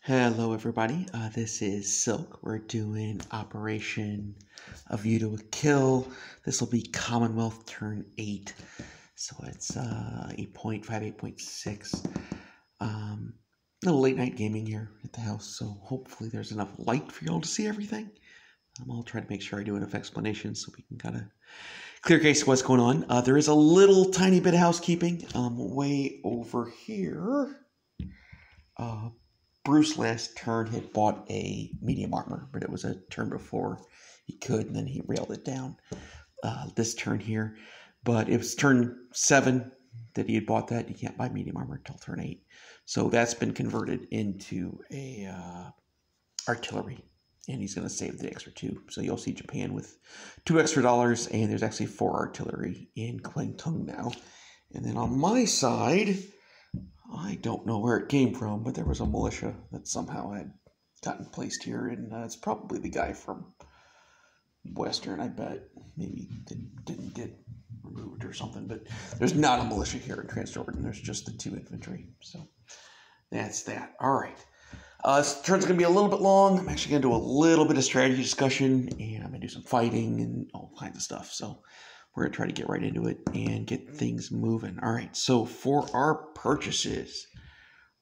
Hello everybody, this is Silk. We're doing Operation A View to a Kill. This will be Commonwealth turn 8. So it's 8.5, 8.6. A little late night gaming here at the house, so hopefully there's enough light for y'all to see everything. I'll try to make sure I do enough explanations so we can kind of clear case what's going on. There is a little tiny bit of housekeeping way over here. Bruce last turn had bought a medium armor, but it was a turn before he could, and then he railed it down this turn here. But it was turn 7 that he had bought that. You can't buy medium armor until turn 8. So that's been converted into a artillery, and he's going to save the extra 2. So you'll see Japan with $2 extra, and there's actually 4 artillery in Kwangtung now. And then on my side, I don't know where it came from, but there was a militia that somehow had gotten placed here, and it's probably the guy from Western, I bet. Maybe didn't get removed or something, but there's not a militia here in Transjordan. There's just the 2 infantry, so that's that. All right. This turn's going to be a little bit long. I'm actually going to do a little bit of strategy discussion, and I'm going to do some fighting and all kinds of stuff, so we're going to try to get right into it and get things moving. All right, so for our purchases,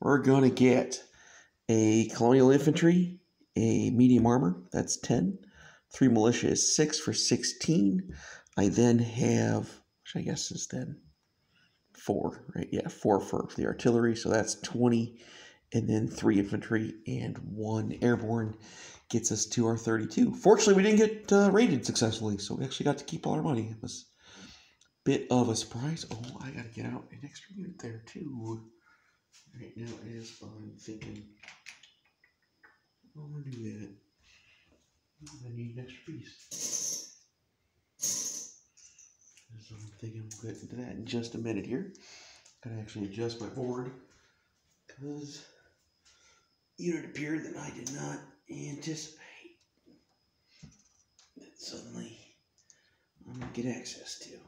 we're going to get a colonial infantry, a medium armor, that's 10. 3 militia is 6 for 16. I then have, which I guess is then 4, right? Yeah, 4 for the artillery, so that's 20. And then 3 infantry and 1 airborne gets us to our 32. Fortunately, we didn't get raided successfully, so we actually got to keep all our money. It was a bit of a surprise. Oh, I got to get out an extra unit there, too. Right now, as I'm thinking, I'm going to do that. I need an extra piece. So I'm thinking we'll get into that in just a minute here. I'm going to actually adjust my board, because unit appeared that I did not anticipate that suddenly I'm going to get access to. You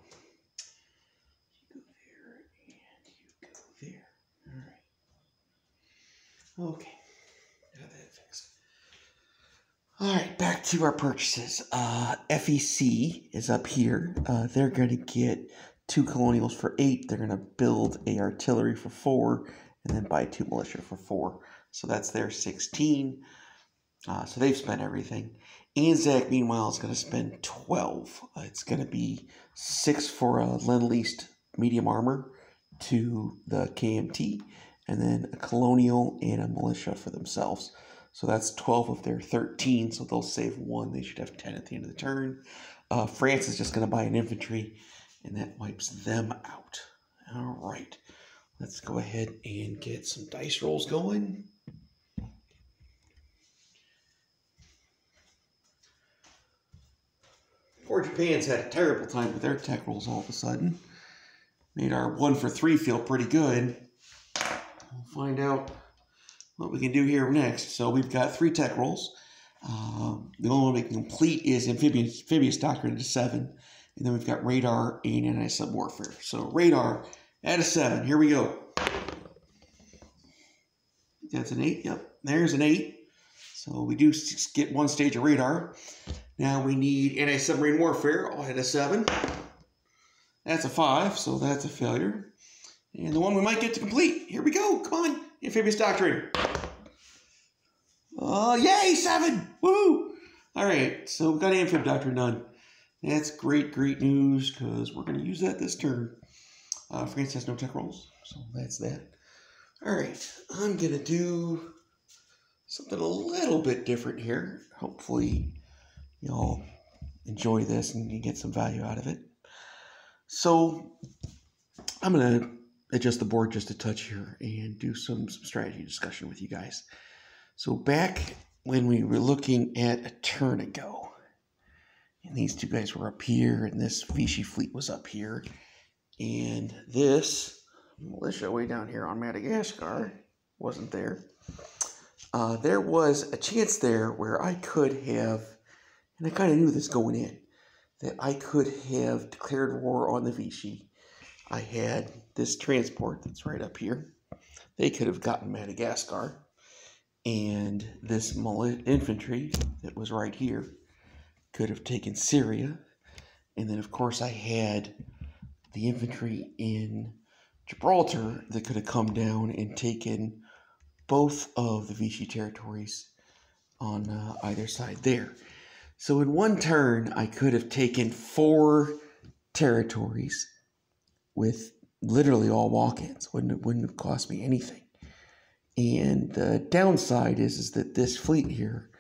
go there, and you go there. All right. Okay. Got that fixed. All right, back to our purchases. FEC is up here. They're going to get 2 colonials for 8. They're going to build a artillery for 4, and then buy 2 militia for 4. So that's their 16. So they've spent everything. Anzac, meanwhile, is going to spend 12. It's going to be 6 for a Lend-Leased medium armor to the KMT, and then a colonial and a militia for themselves. So that's 12 of their 13, so they'll save 1. They should have 10 at the end of the turn. France is just going to buy an infantry, and that wipes them out. All right. Let's go ahead and get some dice rolls going. Poor Japan's had a terrible time with their tech rolls all of a sudden. Made our 1 for 3 feel pretty good. We'll find out what we can do here next. So we've got 3 tech rolls. The only one we can complete is amphibious doctrine at a 7. And then we've got radar and anti-sub warfare. So radar at a 7. Here we go. That's an 8. Yep, there's an 8. So we do get 1 stage of radar. Now we need anti-submarine warfare, all at a 7. That's a 5, so that's a failure. And the one we might get to complete. Here we go. Come on. Amphibious doctrine. Oh, yay, 7. Woo! All right, so we've got amphib doctrine done. That's great news, because we're going to use that this turn. France has no tech rolls, so that's that. All right, I'm going to do something a little bit different here. Hopefully, y'all enjoy this and you get some value out of it. So, I'm going to adjust the board just a touch here and do some strategy discussion with you guys. So, back when we were looking at a turn ago, and these 2 guys were up here, and this Vichy fleet was up here, and this militia way down here on Madagascar wasn't there. There was a chance there where I could have, and I kind of knew this going in, that I could have declared war on the Vichy. I had this transport that's right up here. They could have gotten Madagascar, And this infantry that was right here could have taken Syria. And then, of course, I had the infantry in Gibraltar that could have come down and taken both of the Vichy territories on either side there. So in one turn, I could have taken 4 territories with literally all walk-ins. Wouldn't have cost me anything. And the downside is that this fleet here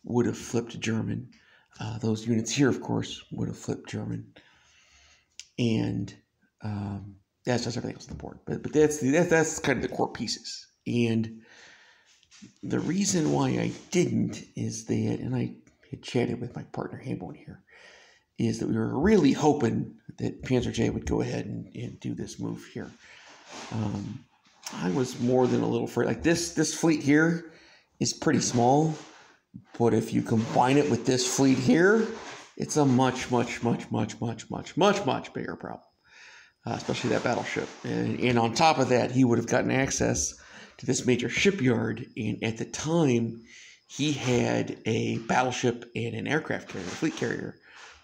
would have flipped German. Those units here, of course, would have flipped German. And that's just everything else on the board. But that's kind of the core pieces. And the reason why I didn't is that, and I had chatted with my partner Hamborn here, is that we were really hoping that Panzer J would go ahead and do this move here. I was more than a little afraid. Like this fleet here is pretty small, but if you combine it with this fleet here, it's a much bigger problem, especially that battleship. And on top of that, he would have gotten access to this major shipyard, and at the time, he had a battleship and an aircraft carrier, a fleet carrier,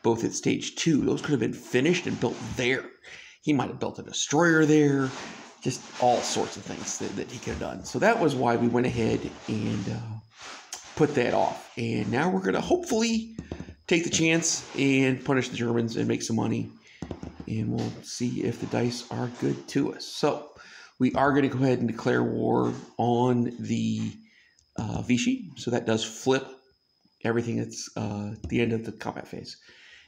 both at stage 2. Those could have been finished and built there. He might have built a destroyer there, just all sorts of things that he could have done. So that was why we went ahead and put that off. And now we're going to hopefully take the chance and punish the Germans and make some money. And we'll see if the dice are good to us. So we are going to go ahead and declare war on the Vichy. So that does flip everything that's the end of the combat phase.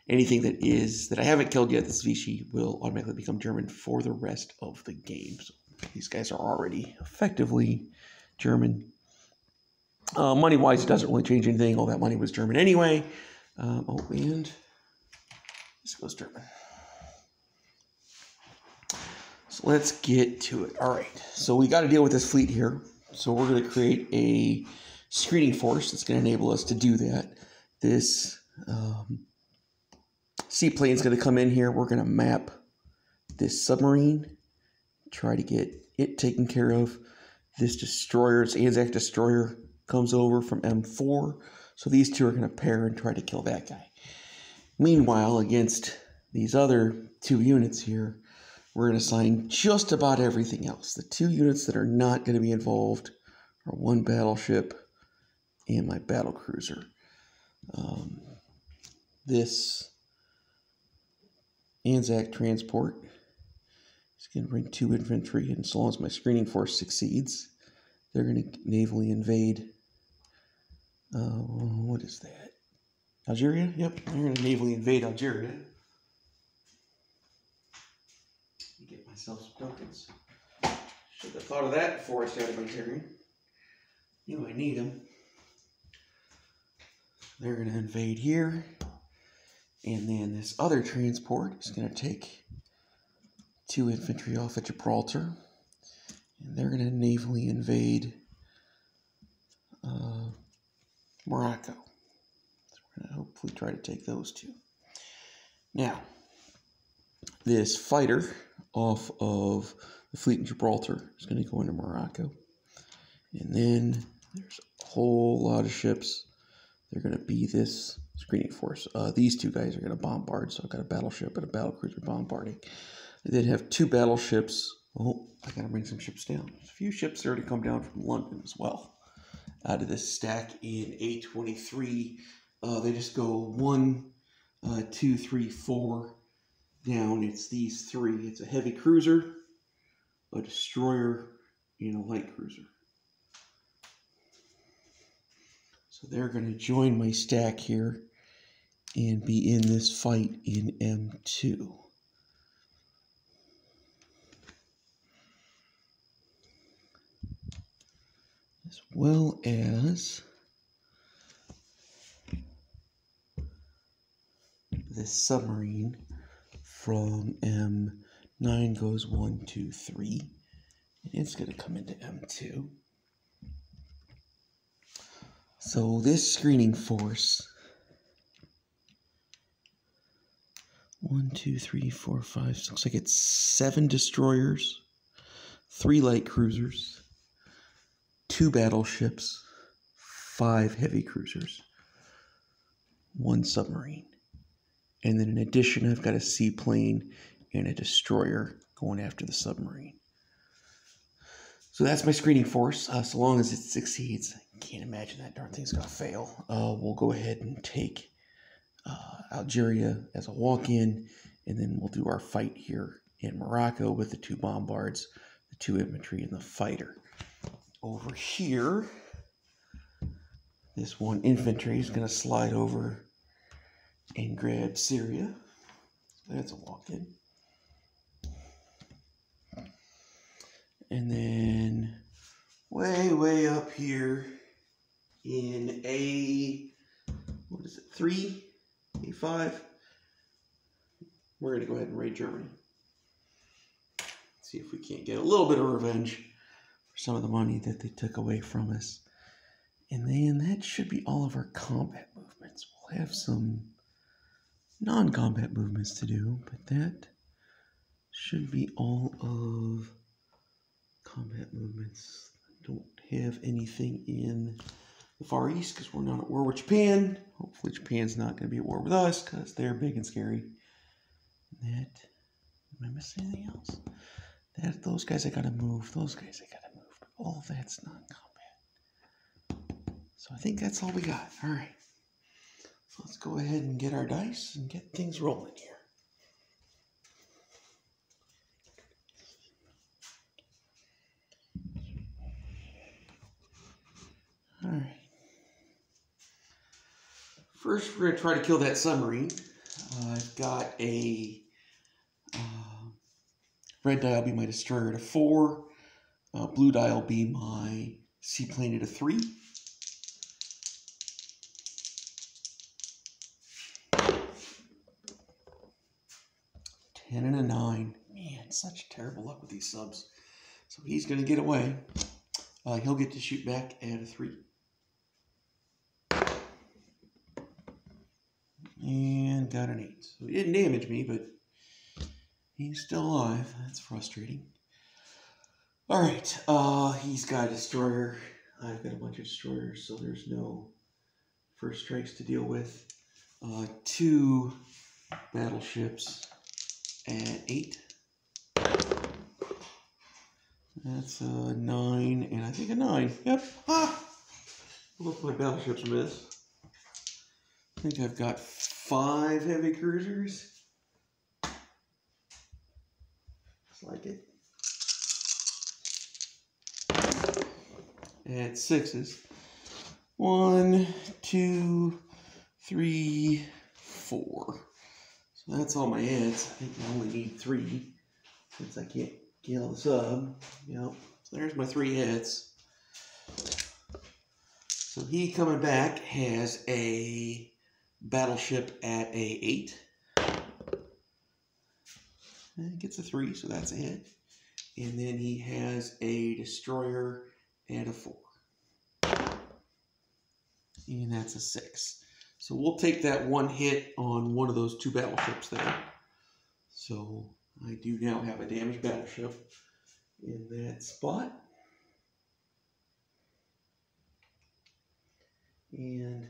Anything that I haven't killed yet, this Vichy, will automatically become German for the rest of the game. So these guys are already effectively German. Money-wise, it doesn't really change anything. All that money was German anyway. And this goes German. So let's get to it. All right. So we got to deal with this fleet here. So we're going to create a screening force that's going to enable us to do that. This seaplane is going to come in here. We're going to map this submarine, try to get it taken care of. This destroyer, this Anzac destroyer, comes over from M4. So these two are going to pair and try to kill that guy. Meanwhile, against these other 2 units here, we're going to assign just about everything else. The 2 units that are not going to be involved are 1 battleship and my battle cruiser. This Anzac transport is going to bring 2 infantry, and so long as my screening force succeeds, they're going to navally invade. What is that? Algeria? Yep, they're going to navally invade Algeria. Get myself some tokens. Should have thought of that before I started my turn. Knew I need them. They're going to invade here. And then this other transport is going to take 2 infantry off at Gibraltar. And they're going to navally invade Morocco. So we're going to hopefully try to take those 2. Now, this fighter off of the fleet in Gibraltar is going to go into Morocco. And then there's a whole lot of ships. They're going to be this screening force. These 2 guys are going to bombard. So I've got a battleship and a battlecruiser bombarding. I then have 2 battleships. Oh, I got to bring some ships down. There's a few ships there to come down from London as well. Out of this stack in A23, they just go 1, 2, 3, 4 down. It's these 3. It's a heavy cruiser, a destroyer, and a light cruiser. So they're going to join my stack here and be in this fight in M2. As well as this submarine from M9 goes 1, 2, 3. And it's going to come into M2. So this screening force, 1, 2, 3, 4, 5, looks like it's 7 destroyers, 3 light cruisers, 2 battleships, 5 heavy cruisers, 1 submarine. And then in addition, I've got a seaplane and a destroyer going after the submarine. So that's my screening force. So long as it succeeds, I can't imagine that darn thing's going to fail. We'll go ahead and take Algeria as a walk-in, and then we'll do our fight here in Morocco with the 2 bombards, the 2 infantry, and the fighter. Over here, this 1 infantry is going to slide over and grab Syria. So that's a walk-in. And then way up here in A3, A5, we're going to go ahead and raid Germany. See if we can't get a little bit of revenge for some of the money that they took away from us. And then that should be all of our combat movements. We'll have some non-combat movements to do, but that should be all of combat movements. I don't have anything in the Far East because we're not at war with Japan. Hopefully Japan's not going to be at war with us because they're big and scary. Am I missing anything else? Those guys I gotta move. Those guys I gotta move. But all of that's non-combat. So I think that's all we got. All right. So let's go ahead and get our dice and get things rolling here. All right. First, we're going to try to kill that submarine. I've got a red die will be my destroyer at a 4. Blue die will be my seaplane at a 3. And a 9. Man, such terrible luck with these subs. So he's going to get away. He'll get to shoot back at a 3. And got an 8. So he didn't damage me, but he's still alive. That's frustrating. All right. He's got a destroyer. I've got a bunch of destroyers, so there's no first strikes to deal with. 2 battleships at 8. That's a 9, and I think a 9. Yep. Look, my battleships miss. I think I've got 5 heavy cruisers. Just like it. At 6s. 1, 2, 3, 4. So that's all my hits. I think I only need 3 since I can't kill the sub. Yep. So there's my 3 hits. So he coming back has a battleship at a 8. And gets a 3, so that's a hit. And then he has a destroyer at a 4. And that's a 6. So we'll take that 1 hit on one of those 2 battleships there. So I do now have a damaged battleship in that spot. And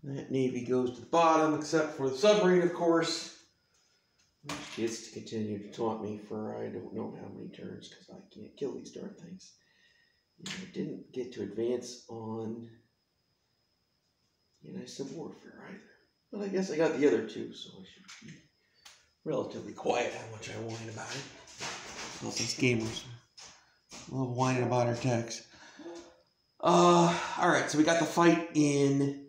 that Navy goes to the bottom, except for the submarine, of course, which gets to continue to taunt me for I don't know how many turns, because I can't kill these darn things. And I didn't get to advance on anti-sub warfare either. But I guess I got the other 2, so I should be relatively quiet how much I whine about it. Well, these gamers love whining about our techs. Alright, so we got the fight in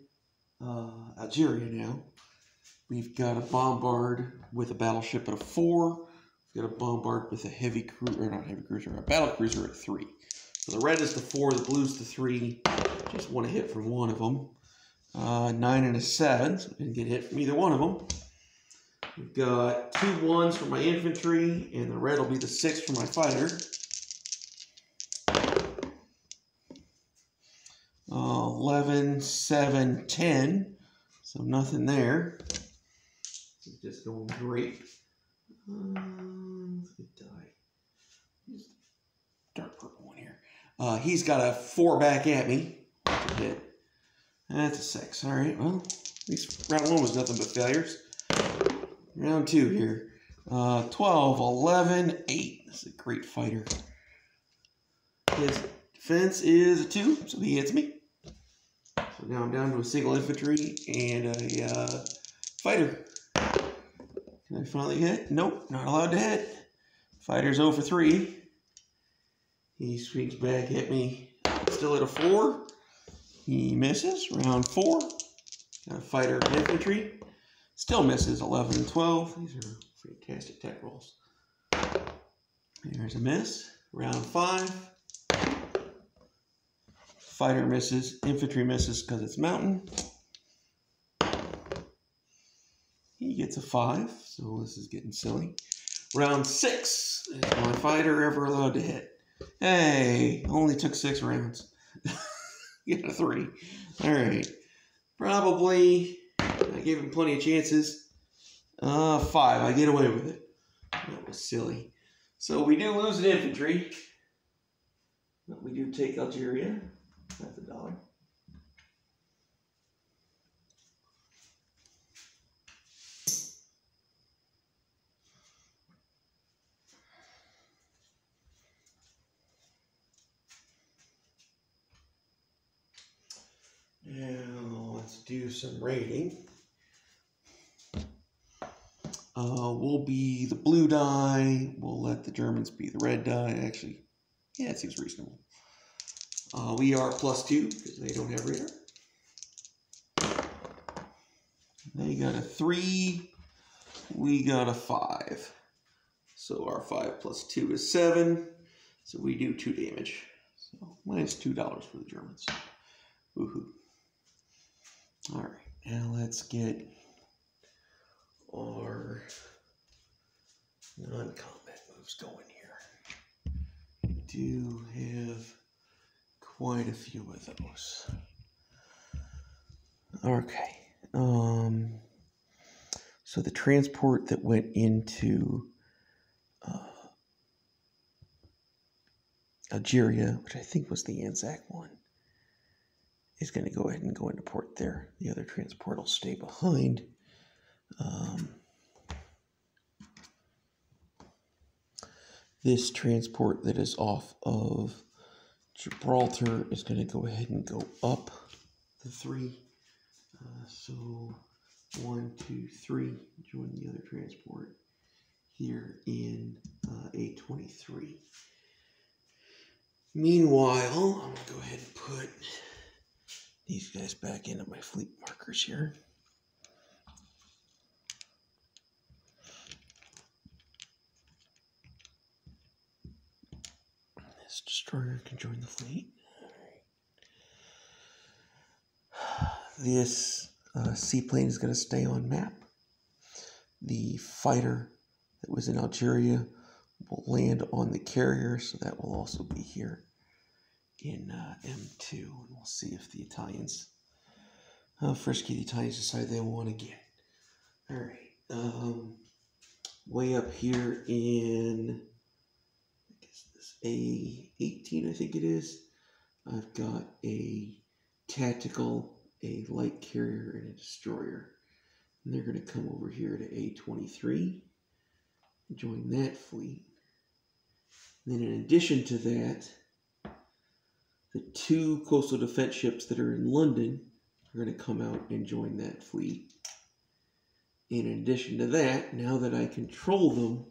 Algeria now. We've got a bombard with a battleship at a 4. We've got a bombard with a heavy cruiser, or not heavy cruiser, a battle cruiser at a 3. So the red is the 4, the blue's the 3. Just want to hit from one of them. 9 and a 7, so I didn't get hit from either one of them. We've got 2 1s for my infantry, and the red will be the 6 for my fighter. 11, 7, 10. So nothing there. It's just going great. Let's get die. Dark purple one here. He's got a 4 back at me. hit. That's a 6. All right, well, at least round 1 was nothing but failures. Round 2 here. 12, 11, 8. This is a great fighter. His defense is a 2, so he hits me. So now I'm down to a single infantry and a fighter. Can I finally hit? Nope, not allowed to hit. Fighter's 0 for 3. He swings back, hit me. Still at a 4. He misses. Round 4. Got a fighter and infantry. Still misses. 11 and 12. These are fantastic tech rolls. There's a miss. Round 5. Fighter misses. Infantry misses because it's mountain. He gets a 5, so this is getting silly. Round 6. Is my fighter ever allowed to hit? Hey, only took 6 rounds. Get a 3. All right. Probably, I gave him plenty of chances. 5. I get away with it. That was silly. So we do lose an infantry. But we do take Algeria. That's $1. Now let's do some rating. We'll be the blue die. We'll let the Germans be the red die. Actually, yeah, it seems reasonable. We are +2 because they don't have radar. They got a 3. We got a 5. So our 5 plus 2 is 7. So we do 2 damage. So minus $2 for the Germans. Woohoo. All right, now let's get our non-combat moves going here. We do have quite a few of those. Okay. So the transport that went into Algeria, which I think was the Anzac one, is going to go ahead and go into port there. The other transport will stay behind. This transport that is off of Gibraltar is going to go ahead and go up the 3. So 1, 2, 3, join the other transport here in A23. Meanwhile, I'm going to go ahead and put these guys back into my fleet markers here. This destroyer can join the fleet. This seaplane is going to stay on map. The fighter that was in Algeria will land on the carrier, so that will also be here in M2. And we'll see if the Italians, frisky the Italians decide they want to get. All right. Way up here in, I guess this A18, I think it is, I've got a tactical, a light carrier, and a destroyer. And they're going to come over here to A23 and join that fleet. And then in addition to that, the 2 coastal defense ships that are in London are going to come out and join that fleet. In addition to that, now that I control them,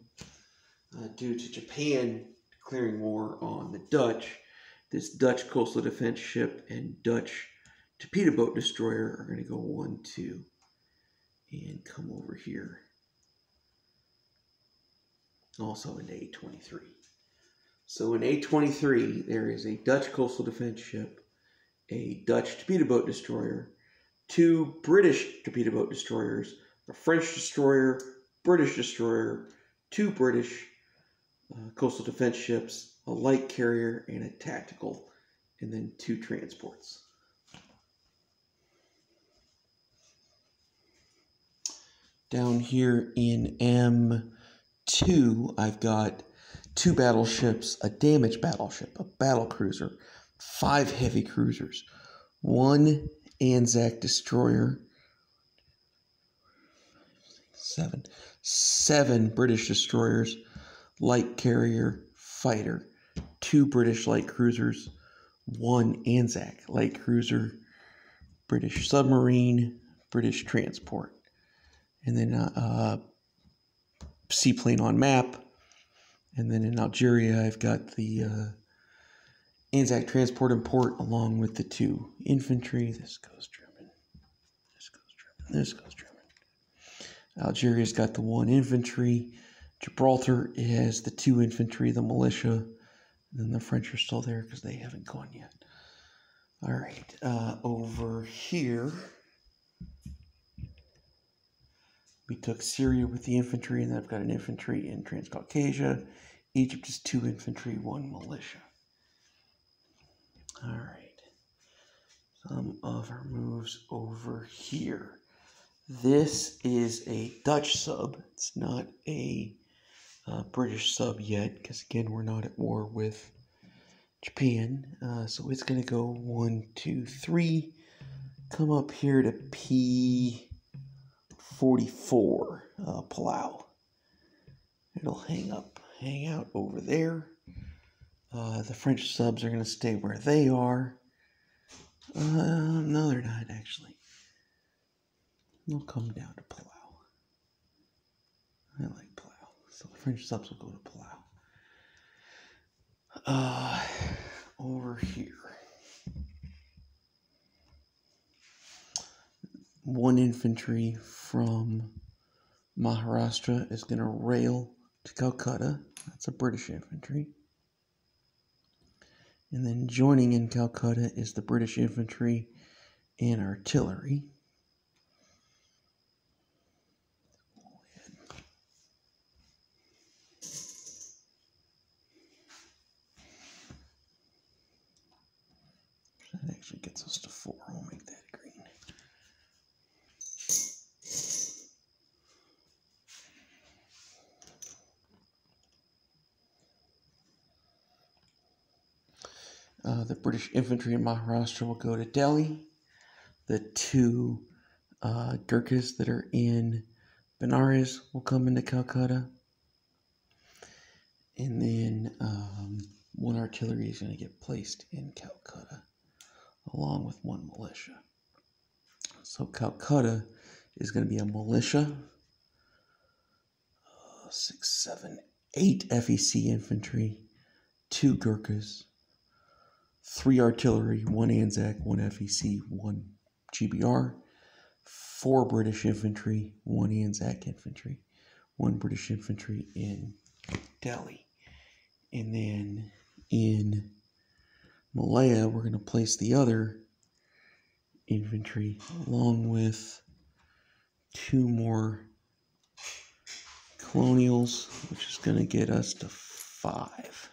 due to Japan declaring war on the Dutch, this Dutch coastal defense ship and Dutch torpedo boat destroyer are going to go 1, 2, and come over here. Also in A23. So in A23, there is a Dutch coastal defense ship, a Dutch torpedo boat destroyer, 2 British torpedo boat destroyers, a French destroyer, British destroyer, 2 British coastal defense ships, a light carrier, and a tactical, and then 2 transports. Down here in M2, I've got 2 battleships, a damaged battleship, a battle cruiser, 5 heavy cruisers, 1 Anzac destroyer, 7 British destroyers, light carrier, fighter, 2 British light cruisers, 1 Anzac light cruiser, British submarine, British transport, and then seaplane on map. And then in Algeria, I've got the Anzac transport and port along with the 2 infantry. This goes German. This goes German. This goes German. Algeria's got the 1 infantry. Gibraltar has the 2 infantry, the militia. And then the French are still there because they haven't gone yet. All right, over here, we took Syria with the infantry, and then I've got an infantry in Transcaucasia. Egypt is 2 infantry, 1 militia. All right, some of our moves over here. This is a Dutch sub. It's not a British sub yet, because again, we're not at war with Japan. So it's going to go 1, 2, 3. Come up here to P44, Palau. It'll hang out over there. The French subs are going to stay where they are. No, they're not, actually. They'll come down to Palau. I like Palau. So the French subs will go to Palau. Over here. 1 infantry from Maharashtra is going to rail to Calcutta. That's a British infantry. And then joining in Calcutta is the British infantry and artillery. That actually gets us to 4. We'll make that green. The British infantry in Maharashtra will go to Delhi. The 2 Gurkhas that are in Benares will come into Calcutta. And then 1 artillery is going to get placed in Calcutta, along with 1 militia. So Calcutta is going to be a militia, 6, 7, 8 FEC infantry, 2 Gurkhas, 3 artillery, 1 Anzac, 1 FEC, 1 GBR, 4 British infantry, 1 Anzac infantry, 1 British infantry in Delhi. And then in Malaya, we're going to place the other infantry along with 2 more colonials, which is going to get us to 5.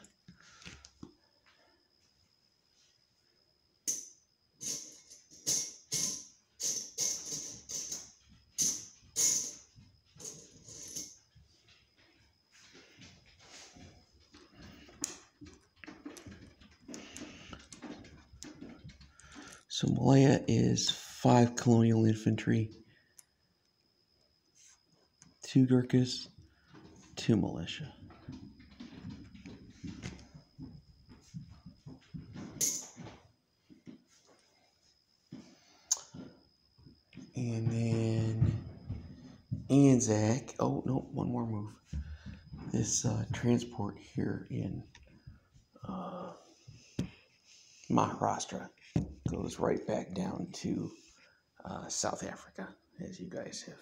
So Malaya is 5 colonial infantry, 2 Gurkhas, 2 militia. And then Anzac, oh no, 1 more move. This transport here in Maharashtra goes right back down to South Africa, as you guys have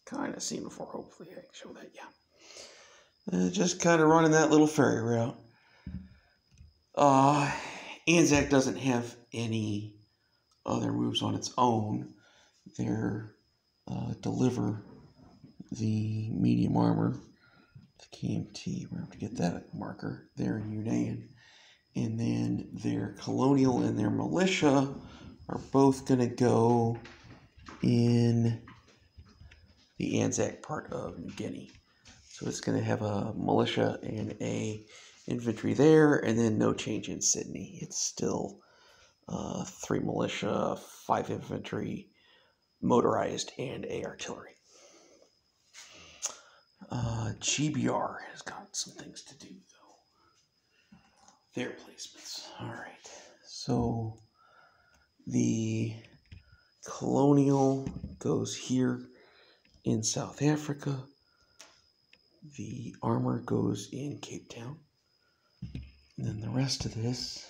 kind of seen before. Hopefully I can show that, yeah. Just kind of running that little ferry route. Anzac doesn't have any other moves on its own. They're deliver the medium armor to KMT. We're going to have to get that marker there in Yunnan. And then their colonial and their militia are both going to go in the Anzac part of New Guinea. So it's going to have a militia and a infantry there, and then no change in Sydney. It's still 3 militia, 5 infantry, motorized, and A artillery. GBR has got some things to do, though. Their placements. All right. So the Colonial goes here in South Africa. The Armor goes in Cape Town. And then the rest of this...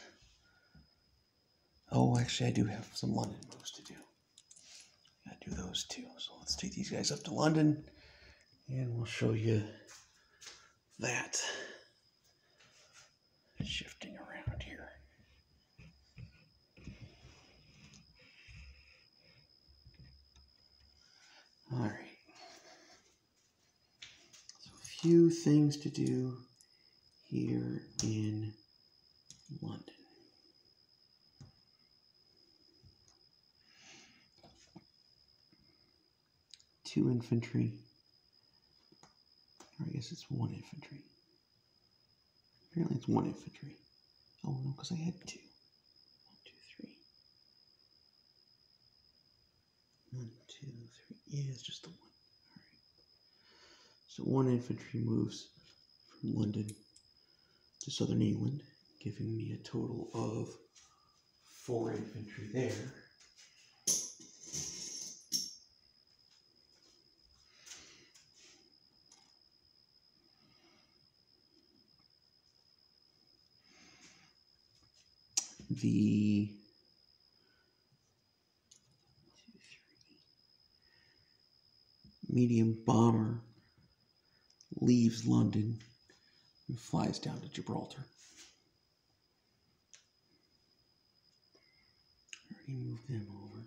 Oh, actually, I do have some London moves to do. Gotta do those too. So let's take these guys up to London, and we'll show you that. Shifting around here. All right. So a few things to do here in London. Two infantry. Or I guess it's 1 infantry. Apparently it's 1 infantry. Oh no, because I had 2. 1, 2, 3. 1, 2, 3. Yeah, it's just the 1. All right. So 1 infantry moves from London to southern England, giving me a total of 4 infantry there. The 2, 3 medium bomber leaves London and flies down to Gibraltar. Already moved them over.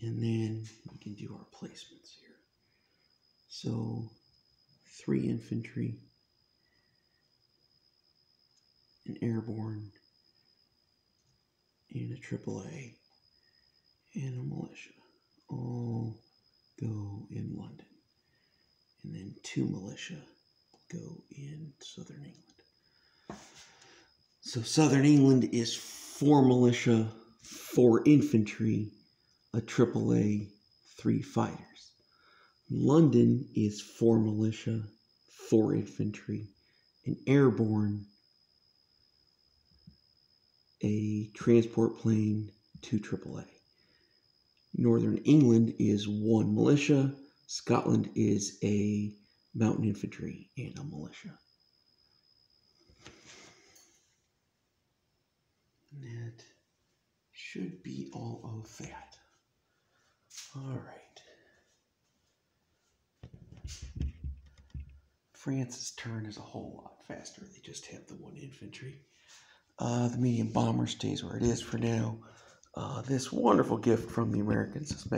And then we can do our placements here. So 3 infantry, an airborne, and a AAA, and a militia all go in London. And then 2 militia go in southern England. So southern England is 4 militia, 4 infantry, a AAA, 3 fighters. London is 4 militia, 4 infantry, an airborne, a transport plane, 2 AAA. Northern England is 1 militia. Scotland is a mountain infantry and a militia. And that should be all of that. All right. France's turn is a whole lot faster. They just have the 1 infantry. The medium bomber stays where it is for now. This wonderful gift from the Americans, this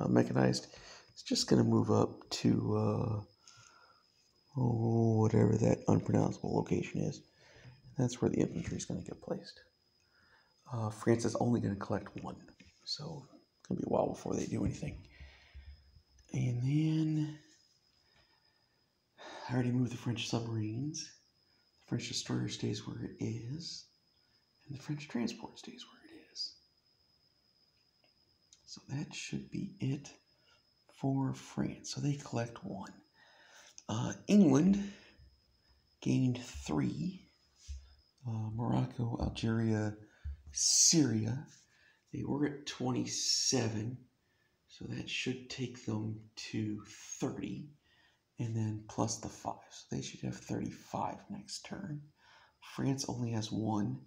mechanized, is just going to move up to whatever that unpronounceable location is. That's where the infantry is going to get placed. France is only going to collect 1, so it's going to be a while before they do anything. And then I already moved the French submarines. The French destroyer stays where it is, and the French transport stays where it is. So that should be it for France. So they collect 1. England gained 3. Morocco, Algeria, Syria. They were at 27, so that should take them to 30. And then plus the 5, so they should have 35 next turn. France only has 1.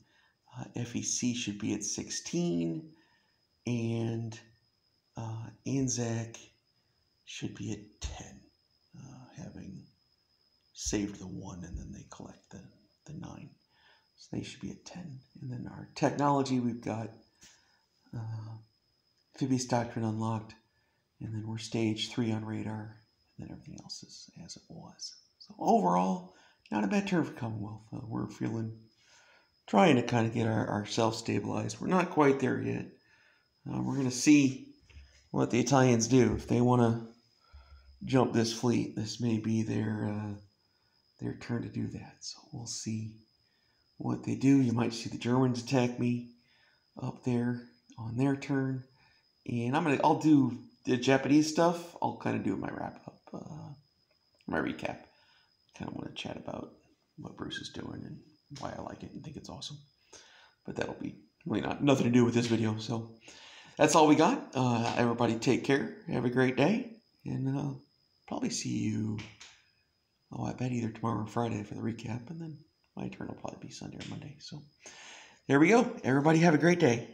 FEC should be at 16, and Anzac should be at 10, having saved the 1, and then they collect the 9. So they should be at 10. And then our technology, we've got amphibious doctrine unlocked, and then we're stage 3 on radar. And then everything else is as it was. So overall, not a bad turn for Commonwealth. We're trying to kind of get ourselves stabilized. We're not quite there yet. We're going to see what the Italians do. If they want to jump this fleet. This may be their turn to do that. So we'll see what they do. You might see the Germans attack me up there on their turn, and I'll do the Japanese stuff. I'll kind of do my wrap up, my recap. Kind of want to chat about what Bruce is doing and why I like it and think it's awesome. But that'll be really nothing to do with this video. So that's all we got. Everybody take care. Have a great day, and probably see you. I bet either tomorrow or Friday for the recap, and then my turn will probably be Sunday or Monday. So there we go. Everybody have a great day.